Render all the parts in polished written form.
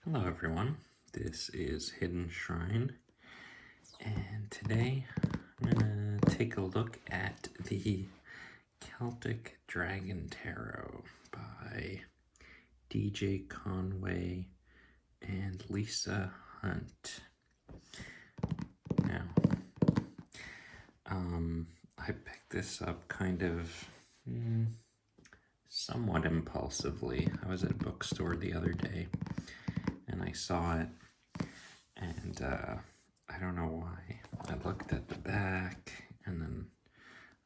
Hello everyone, this is Hidden Shrine, and today I'm going to take a look at the Celtic Dragon Tarot by DJ Conway and Lisa Hunt. Now, I picked this up kind of somewhat impulsively. I was at a bookstore the other day and I saw it, and I don't know why. I looked at the back and then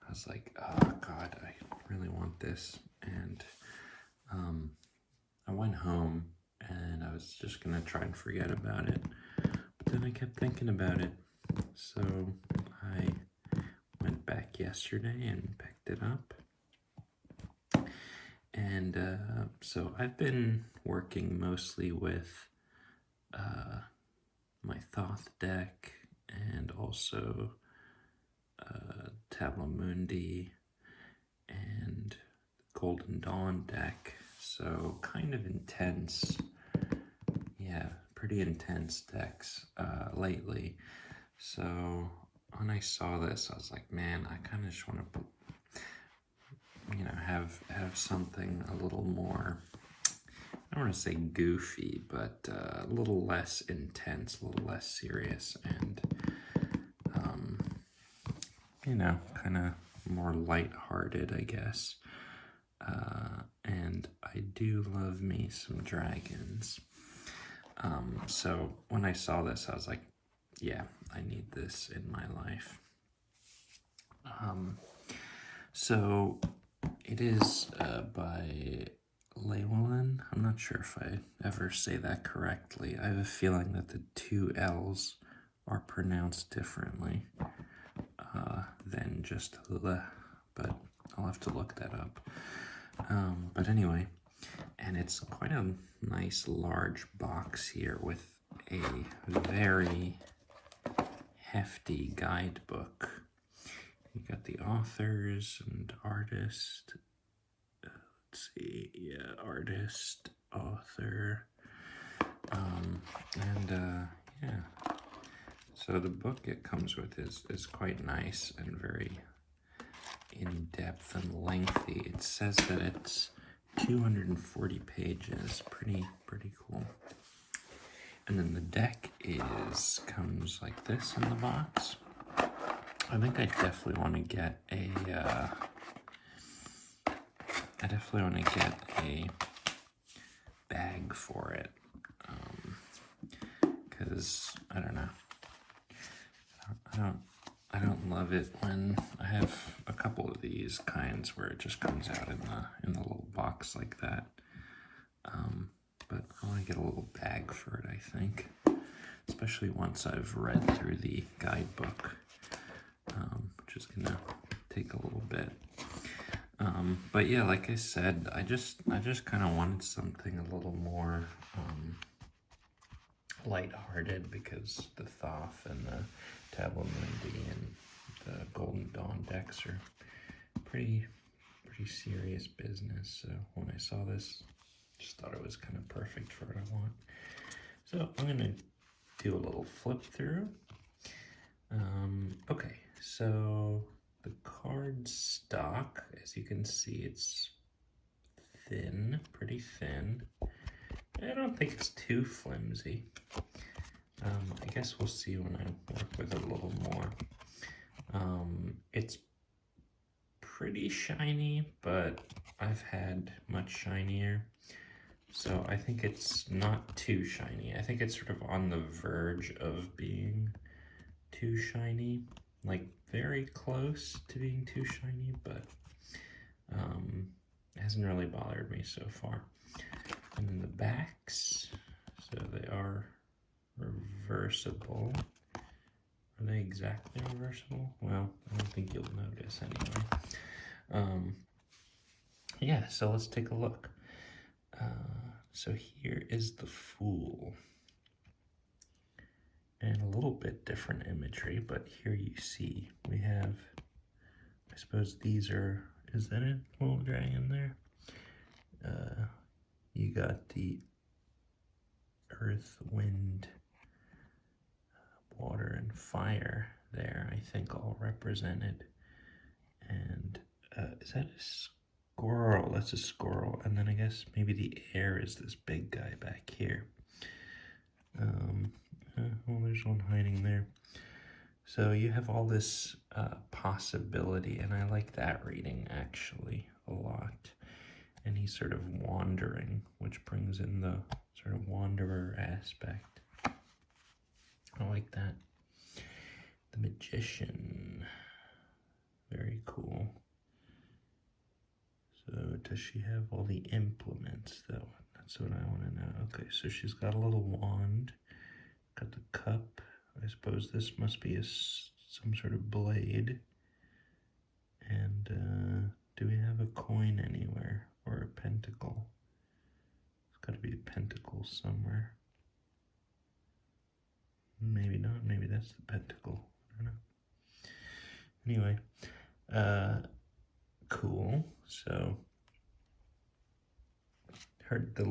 I was like, oh God, I really want this. And I went home and I was just gonna try and forget about it. But then I kept thinking about it. So I went back yesterday and picked it up. And so I've been working mostly with my Thoth deck and also Tableau Mundi and Golden Dawn deck. So kind of intense, yeah, pretty intense decks lately. So when I saw this, I was like, man, I kind of just want to, have something a little more, I don't want to say goofy, but a little less intense, a little less serious, and kind of more lighthearted, I guess. And I do love me some dragons. So when I saw this, I was like, yeah, I need this in my life. So it is by Llewellyn. I'm not sure if I ever say that correctly. I have a feeling that the two L's are pronounced differently than just le, but I'll have to look that up. But anyway, and it's quite a nice large box here with a very hefty guidebook. You got the authors and artist. Let's see, yeah, artist, author, yeah. So the book it comes with is quite nice and very in-depth and lengthy. It says that it's 240 pages. Pretty cool. And then the deck comes like this in the box. I think I definitely want to get a bag for it, because I don't know. I don't love it when I have a couple of these kinds where it just comes out in the little box like that. But I want to get a little bag for it, I think, especially once I've read through the guidebook, which is gonna take a little bit. But yeah, like I said, I just kind of wanted something a little more lighthearted, because the Thoth and the Tableau Mundi and the Golden Dawn decks are pretty serious business. So when I saw this, just thought it was kind of perfect for what I want. So I'm gonna do a little flip through. Okay, so the card stock, as you can see, it's thin, pretty thin. I don't think it's too flimsy. I guess we'll see when I work with it a little more. It's pretty shiny, but I've had much shinier. So I think it's not too shiny. I think it's sort of on the verge of being too shiny, like very close to being too shiny, but it hasn't really bothered me so far. And then the backs, so they are reversible. Are they exactly reversible? Well, I don't think you'll notice anyway. Yeah, so let's take a look. So here is the Fool. And a little bit different imagery, but here you see we have, I suppose these are, is that a little dragon there? You got the earth, wind, water, and fire there, I think, all represented. And is that a squirrel? That's a squirrel. And then I guess maybe the air is this big guy back here. Well, there's one hiding there. So you have all this possibility, and I like that reading actually a lot. And he's sort of wandering, which brings in the sort of wanderer aspect. I like that. The Magician. Very cool. So does she have all the implements though? That's what I want to know. Okay, so she's got a little wand, got the cup. I suppose this must be some sort of blade. And do we have a coin anywhere or a pentacle? It's got to be a pentacle somewhere. Maybe not. Maybe that's the pentacle. I don't know. Anyway, cool. So heard the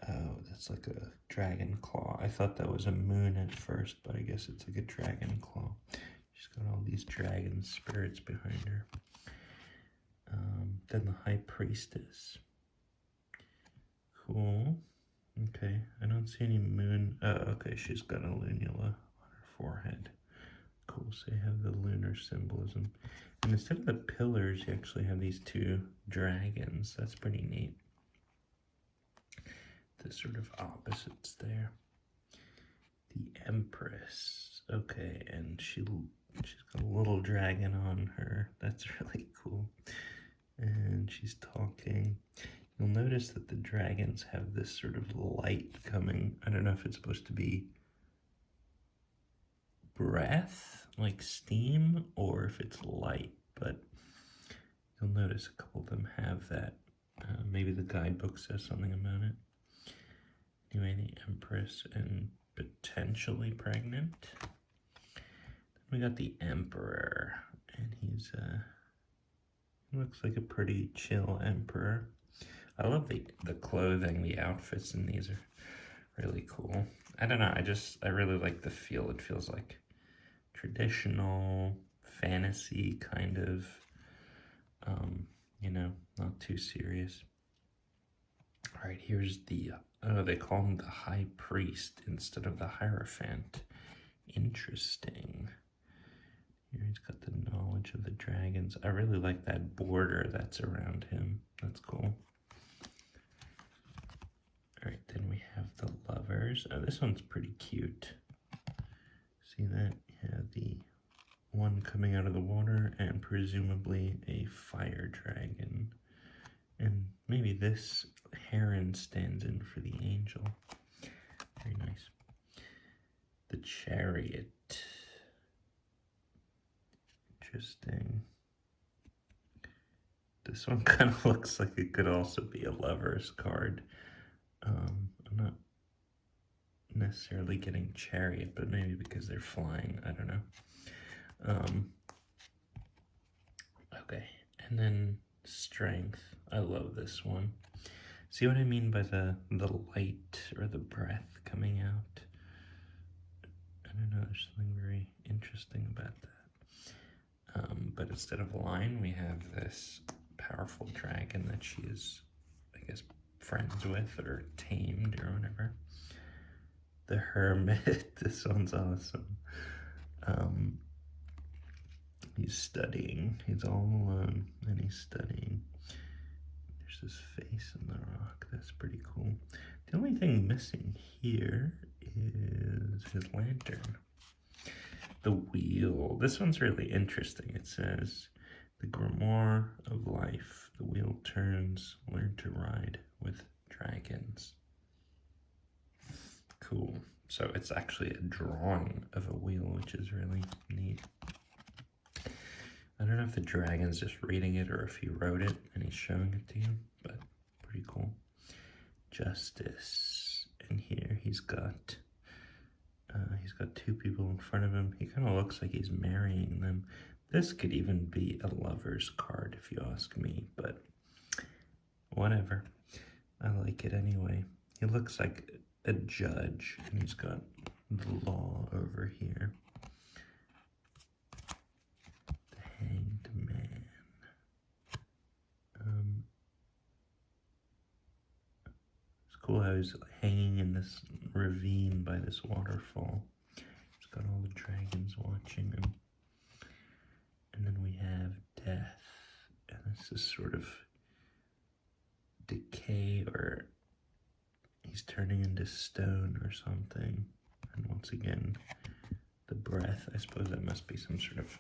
oh, that's like a dragon claw. I thought that was a moon at first, but I guess it's like a dragon claw. She's got all these dragon spirits behind her. Then the High Priestess. Cool. Okay, I don't see any moon. Oh, okay, she's got a lunula on her forehead. Cool, so you have the lunar symbolism. And instead of the pillars, you actually have these two dragons. That's pretty neat. The sort of opposites there. The Empress. Okay, and she's got a little dragon on her. That's really cool. And she's talking. You'll notice that the dragons have this sort of light coming. I don't know if it's supposed to be breath, like steam, or if it's light, but you'll notice a couple of them have that. Maybe the guidebook says something about it. Anyway, the Empress and potentially pregnant. Then we got the Emperor, and he looks like a pretty chill emperor. I love the clothing, the outfits in these are really cool. I don't know, I really like the feel. It feels like traditional fantasy kind of, not too serious. All right, here's the, they call him the High Priest instead of the Hierophant. Interesting. Here he's got the knowledge of the dragons. I really like that border that's around him. That's cool. All right, then we have the Lovers. Oh, this one's pretty cute. See that? Yeah, the one coming out of the water and presumably a fire dragon. And maybe this heron stands in for the angel. Very nice. The Chariot. Interesting. This one kind of looks like it could also be a Lover's card. I'm not necessarily getting Chariot, but maybe because they're flying. I don't know. Okay, and then Strength. I love this one. See what I mean by the light or the breath coming out? I don't know, there's something very interesting about that. But instead of a lion, we have this powerful dragon that she is, I guess, friends with or tamed or whatever. The Hermit. This one's awesome. He's studying. He's all alone and he's studying. There's his face in the rock. That's pretty cool. The only thing missing here is his lantern. The Wheel. This one's really interesting. It says, the grimoire of life. The wheel turns. Learn to ride with dragons. Cool. So it's actually a drawing of a wheel, which is really neat. I don't know if the dragon's just reading it or if he wrote it and he's showing it to you, but pretty cool. Justice. And here he's got two people in front of him. He kind of looks like he's marrying them. This could even be a lover's card if you ask me, but whatever. I like it anyway. He looks like a judge, and he's got the law over here. The Hanged Man. It's cool how he's hanging in this ravine by this waterfall. He's got all the dragons watching him. And then we have death. And this is sort of decay, or he's turning into stone or something. And once again, the breath. I suppose that must be some sort of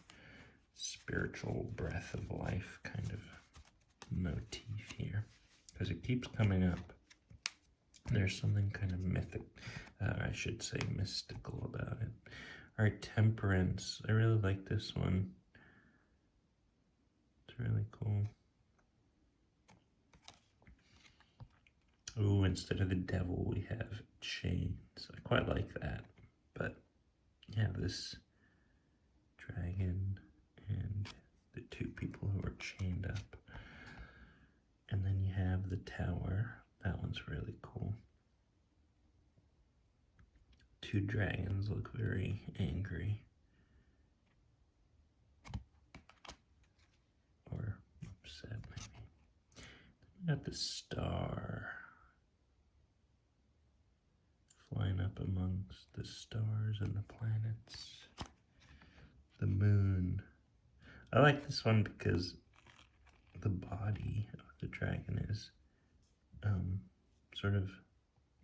spiritual breath of life kind of motif here, because it keeps coming up. There's something kind of I should say mystical about it. All right, Temperance. I really like this one. It's really cool. Ooh, instead of the devil, we have chains. I quite like that. But yeah, this dragon and the two people who are chained up. And then you have the tower. That one's really cool. Two dragons look very angry. Or upset, maybe. We got the star flying up amongst the stars and the planets. The moon. I like this one because the body of the dragon is sort of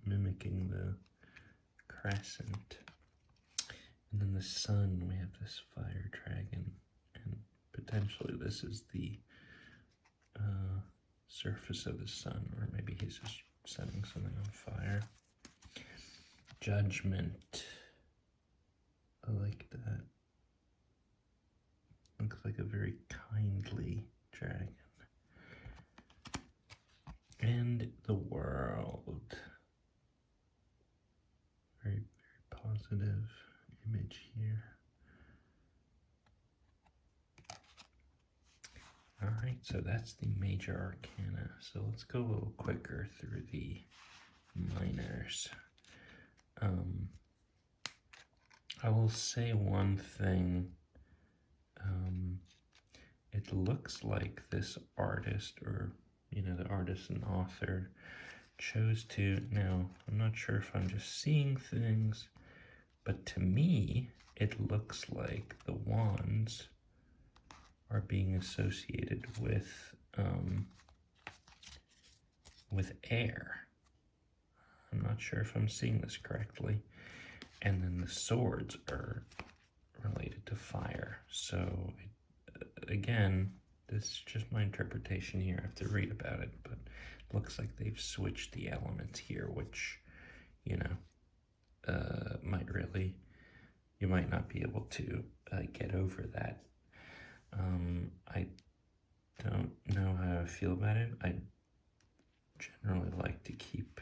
mimicking the crescent. And then the sun, we have this fire dragon, and potentially this is the surface of the sun, or maybe he's just setting something on fire. Judgment. I like that. Looks like a very kindly dragon. And the world. Very, very positive image here. All right, so that's the major arcana. So let's go a little quicker through the minors. I will say one thing. It looks like this artist, or the artist and author, chose to, now I'm not sure if I'm just seeing things, but to me it looks like the wands are being associated with air. I'm not sure if I'm seeing this correctly. And then the swords are related to fire. So again, this is just my interpretation here. I have to read about it, but it looks like they've switched the elements here, which, you might not be able to get over that. I don't know how I feel about it. I generally like to keep,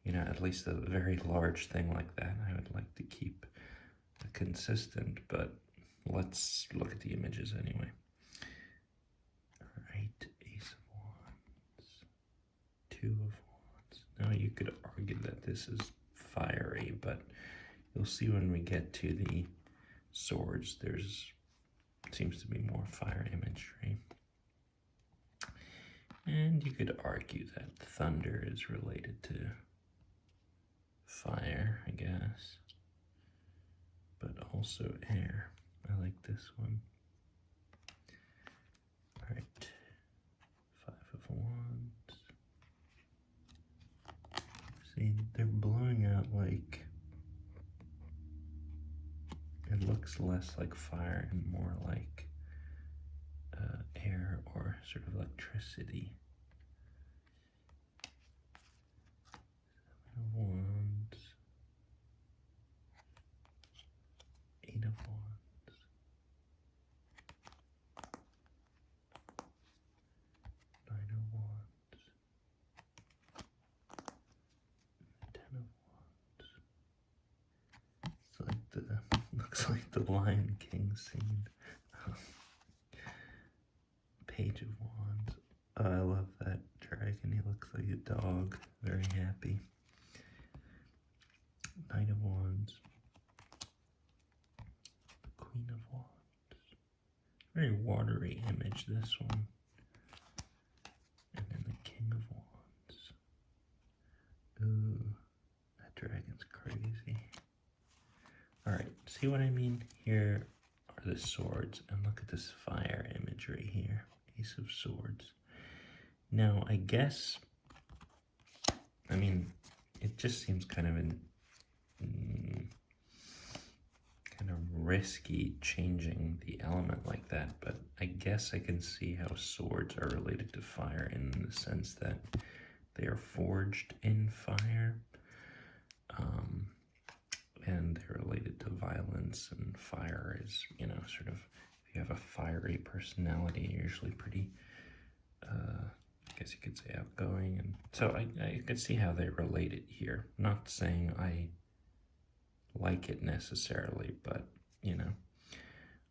at least a very large thing like that, I would like to keep consistent, but let's look at the images anyway. All right, Ace of Wands, Two of Wands. Now you could argue that this is fiery, but you'll see when we get to the swords, seems to be more fire imagery. And you could argue that thunder is related to fire, I guess, but also air. I like this one. All right, Five of Wands. See, they're blowing out like, it looks less like fire and more like air or sort of electricity. Seven of Wands. Eight of Wands. Nine of Wands. Ten of Wands. It's like looks like the Lion King scene. Page of Wands. Oh, I love that dragon. dragon. He looks like a dog, very happy. Knight of Wands. The Queen of Wands. Very watery image, this one. And then the King of Wands. Ooh, that dragon's crazy. Alright, see what I mean? Here are the swords, and look at this fire imagery here. Ace of Swords. Now, I guess, I mean, it just seems kind of kind of risky changing the element like that, but I guess I can see how swords are related to fire in the sense that they are forged in fire, and they're related to violence, and fire is, you know, sort of, if you have a fiery personality, you're usually pretty, I guess you could say outgoing, and so I could see how they relate it here. Not saying I like it necessarily, but, you know,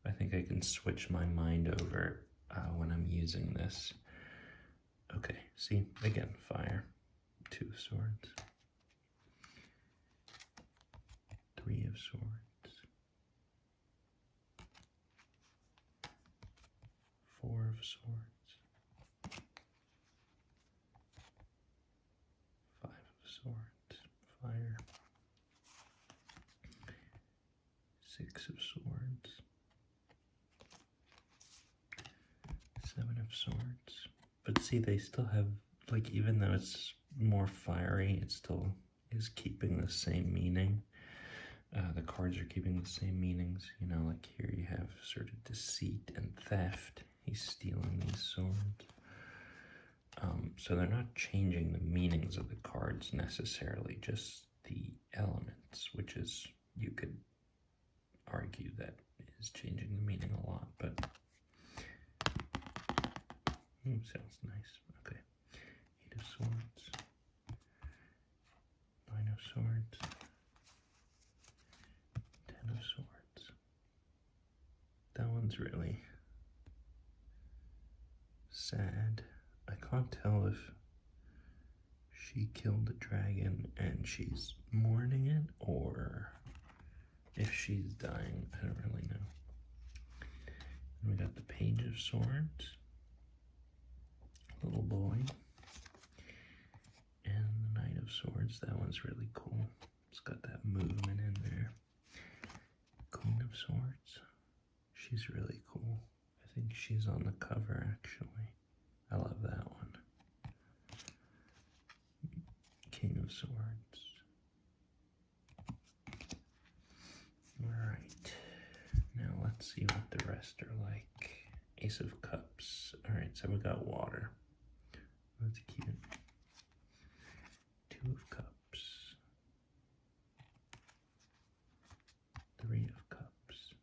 I think I can switch my mind over when I'm using this. Okay, see, again, fire, 2 of Swords, 3 of Swords, 4 of Swords, 5 of Swords, fire, 6 of Swords, 7 of Swords. But see, they still have, like, even though it's more fiery, it still is keeping the same meaning. The cards are keeping the same meanings. You know, like here you have sort of deceit and theft. He's stealing these swords. So they're not changing the meanings of the cards necessarily, just the elements, which is, you could argue that is changing the meaning a lot, but sounds nice. Okay. 8 of Swords, 9 of Swords, 10 of Swords. That one's really sad. I can't tell if she killed the dragon and she's mourning it, or if she's dying. I don't really know. And we got the Page of Swords, little boy, and the Knight of Swords. That one's really cool. It's got that movement in there. Queen of Swords. She's really cool. I think she's on the cover, actually. I love that one. King of Swords. Alright. Now let's see what the rest are like. Ace of Cups. Alright, so we got water. That's cute. 2 of Cups. 3 of Cups.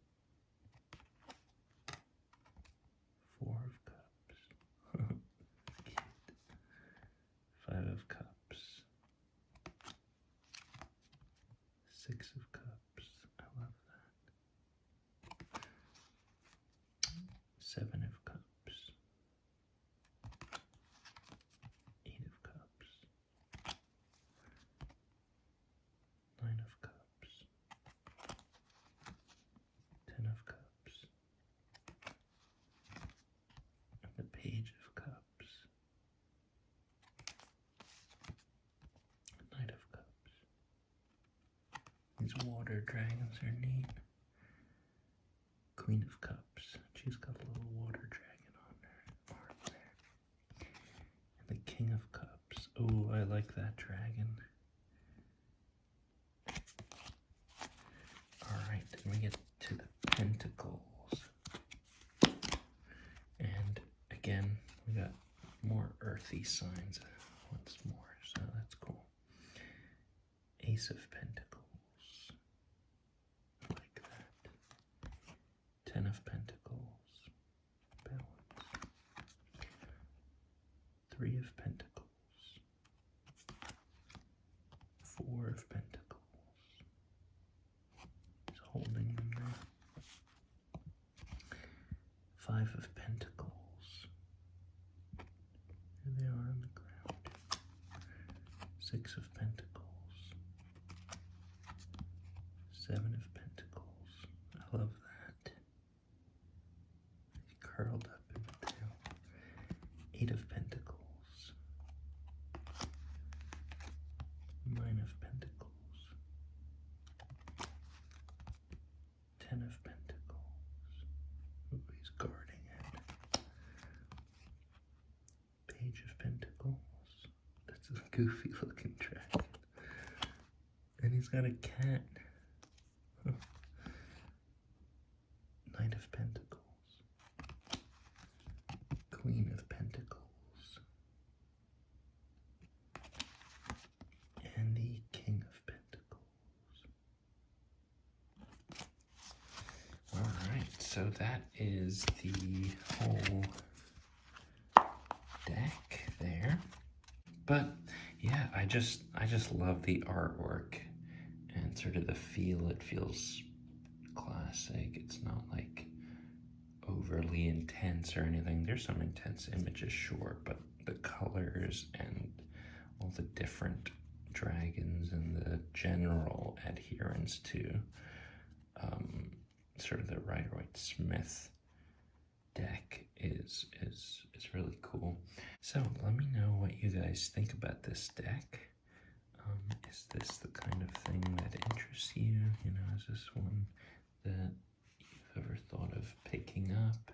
4 of Cups. Cute. 5 of Cups. 6 of Cups. I love that. 7 of Cups. 8 of Cups. 9 of Cups. 10 of Cups. And the Page of Cups. Knight of Cups. These water dragons are neat. Queen of Cups. She's got a little water dragon on her arm there. And the King of Cups. Oh, I like that dragon. Alright, then we get to the Pentacles. And again, we got more earthy signs once more, so that's cool. Ace of Pentacles. I like that. 10 of Pentacles. Balance. 3 of Pentacles. 4 of Pentacles. He's holding them there. 5 of Pentacles. Here they are on the ground. Six of Pentacles, Seven of Pentacles. I love that. He's curled up in the tail. Eight of Pentacles, Nine of Pentacles, Ten of Pentacles. Ooh, he's guarding it. Page of Pentacles. That's a goofy looking dragon. And he's got a cat. Huh. Knight of Pentacles, Queen of Pentacles, and the King of Pentacles. Alright, so that is the whole deck there. But yeah, I just love the artwork and sort of the feel. It feels classic. It's not like overly intense or anything. There's some intense images, sure, but the colors and all the different dragons and the general adherence to sort of the Rider-Waite-Smith deck is really cool. So let me know what you guys think about this deck. Is this the kind of thing that interests you? You know, is this one that you've ever thought of picking up?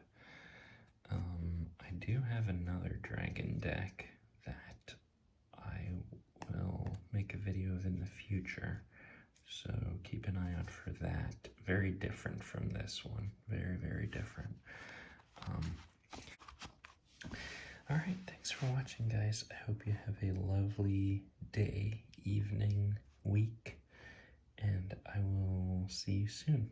I do have another dragon deck that I will make a video of in the future, so keep an eye out for that. Very different from this one. Very, very different. Alright, thanks for watching, guys. I hope you have a lovely day, evening, week, and I will see you soon.